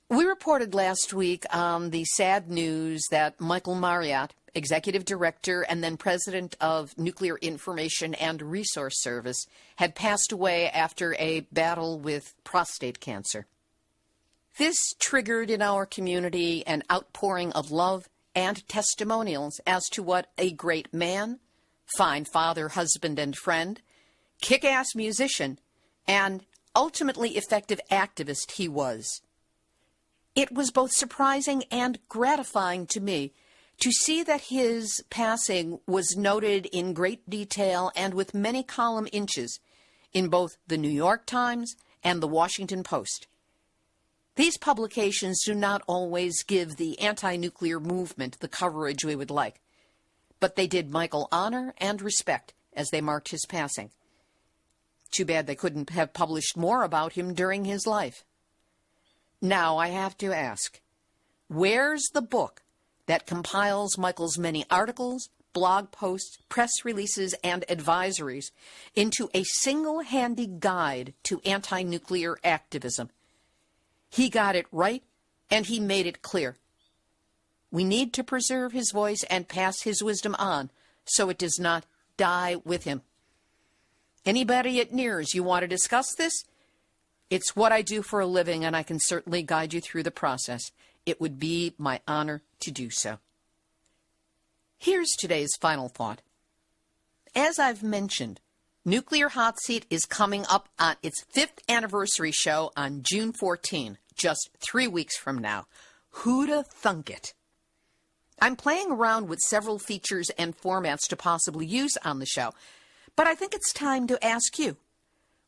Speaker 2: We reported last week on the sad news that Michael Marriott, Executive Director and then President of Nuclear Information and Resource Service, had passed away after a battle with prostate cancer. This triggered in our community an outpouring of love and testimonials as to what a great man, fine father, husband, and friend, kick-ass musician, and ultimately effective activist he was. It was both surprising and gratifying to me to see that his passing was noted in great detail and with many column inches in both the New York Times and the Washington Post. These publications do not always give the anti-nuclear movement the coverage we would like, but they did Michael honor and respect as they marked his passing. Too bad they couldn't have published more about him during his life. Now I have to ask, where's the book that compiles Michael's many articles, blog posts, press releases, and advisories into a single-handy guide to anti-nuclear activism? He got it right, and he made it clear. We need to preserve his voice and pass his wisdom on so it does not die with him. Anybody at NEARS, you want to discuss this? It's what I do for a living, and I can certainly guide you through the process. It would be my honor to do so. Here's today's final thought. As I've mentioned, Nuclear Hot Seat is coming up on its 5th anniversary show on June 14, just 3 weeks from now. Who'da thunk it? I'm playing around with several features and formats to possibly use on the show, but I think it's time to ask you,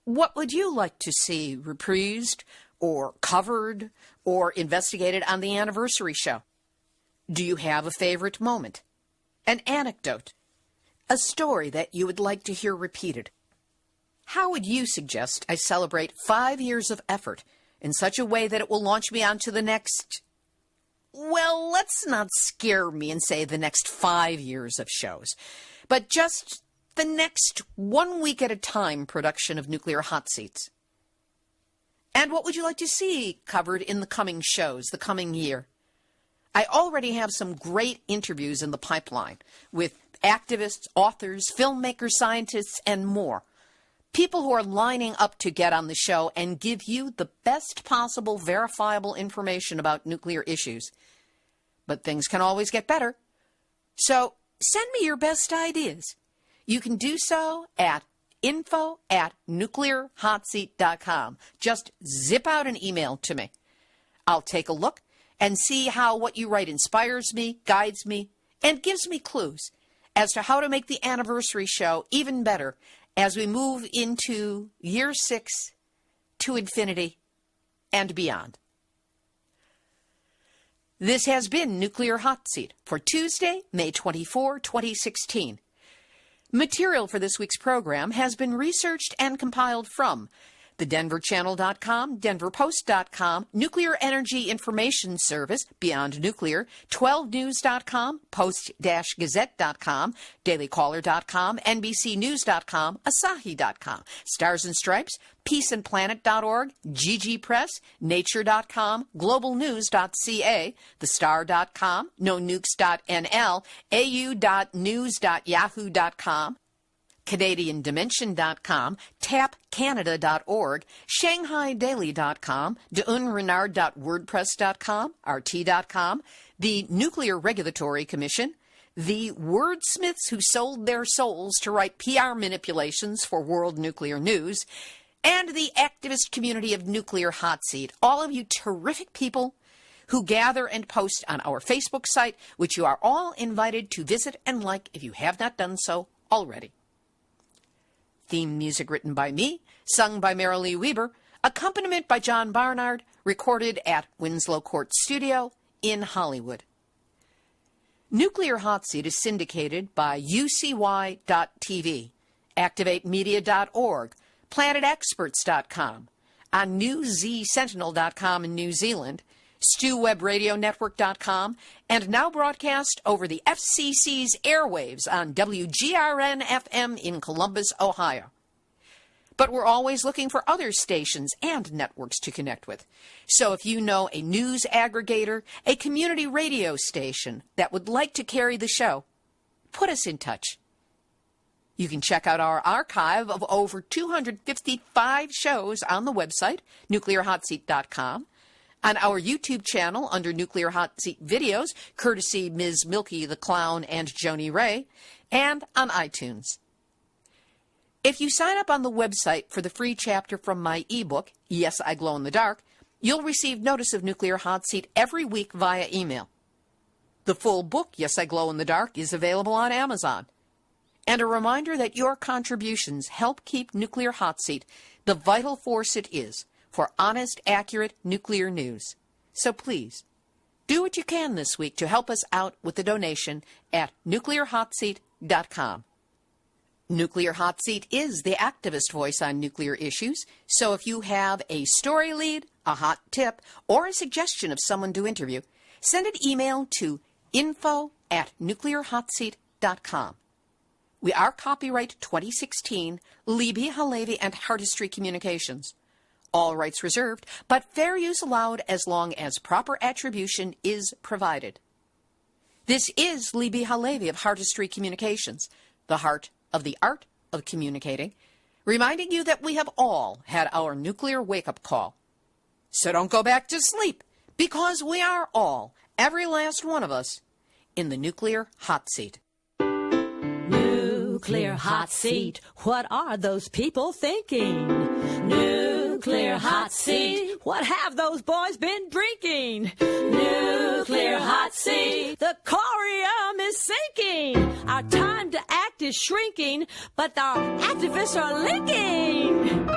Speaker 2: what would you like to see reprised or covered or investigated on the anniversary show? Do you have a favorite moment, an anecdote, a story that you would like to hear repeated? How would you suggest I celebrate 5 years of effort in such a way that it will launch me on to the next, well, let's not scare me and say the next 5 years of shows, but just the next 1 week at a time production of Nuclear Hot Seats? And what would you like to see covered in the coming shows, the coming year? I already have some great interviews in the pipeline with activists, authors, filmmakers, scientists, and more. People who are lining up to get on the show and give you the best possible verifiable information about nuclear issues. But things can always get better. So send me your best ideas. You can do so at info@nuclearhotseat.com. Just zip out an email to me. I'll take a look and see how what you write inspires me, guides me, and gives me clues as to how to make the anniversary show even better as we move into year 6 to infinity and beyond. This has been Nuclear Hot Seat for Tuesday, May 24, 2016. Material for this week's program has been researched and compiled from TheDenverChannel.com, DenverPost.com, Nuclear Energy Information Service, Beyond Nuclear, 12news.com, Post-Gazette.com, DailyCaller.com, NBCNews.com, Asahi.com, Stars and Stripes, PeaceAndPlanet.org, GG Press, Nature.com, GlobalNews.ca, TheStar.com, NoNukes.nl, AU.news.yahoo.com, CanadianDimension.com, TapCanada.org, ShanghaiDaily.com, DeUnrenard.wordpress.com, RT.com, the Nuclear Regulatory Commission, the wordsmiths who sold their souls to write PR manipulations for World Nuclear News, and the activist community of Nuclear Hot Seat, all of you terrific people who gather and post on our Facebook site, which you are all invited to visit and like if you have not done so already. Theme music written by me, sung by Marilee Weber, accompaniment by John Barnard, recorded at Winslow Court Studio in Hollywood. Nuclear Hot Seat is syndicated by UCY.tv, ActivateMedia.org, PlanetExperts.com, on NewZSentinel.com in New Zealand, StewWebRadioNetwork.com, and now broadcast over the FCC's airwaves on WGRN-FM in Columbus, Ohio. But we're always looking for other stations and networks to connect with. So if you know a news aggregator, a community radio station that would like to carry the show, put us in touch. You can check out our archive of over 255 shows on the website, nuclearhotseat.com, on our YouTube channel under Nuclear Hot Seat Videos, courtesy Ms. Milky the Clown and Joni Ray, and on iTunes. If you sign up on the website for the free chapter from my ebook, Yes, I Glow in the Dark, you'll receive notice of Nuclear Hot Seat every week via email. The full book, Yes, I Glow in the Dark, is available on Amazon. And a reminder that your contributions help keep Nuclear Hot Seat the vital force it is for honest, accurate nuclear news. So please, do what you can this week to help us out with the donation at nuclearhotseat.com. Nuclear Hot Seat is the activist voice on nuclear issues, so if you have a story lead, a hot tip, or a suggestion of someone to interview, send an email to info@nuclearhotseat.com. We are copyright 2016, Libbe, HaLevy, and Hardistry Communications. All rights reserved, but fair use allowed as long as proper attribution is provided. This is Libbe HaLevy of Artistry Communications, the heart of the art of communicating, reminding you that we have all had our nuclear wake-up call. So don't go back to sleep, because we are all, every last one of us, in the nuclear hot seat.
Speaker 1: Nuclear hot seat, what are those people thinking? Nuclear hot seat, what have those boys been drinking? Nuclear hot seat, the corium is sinking. Our time to act is shrinking, but our activists are linking.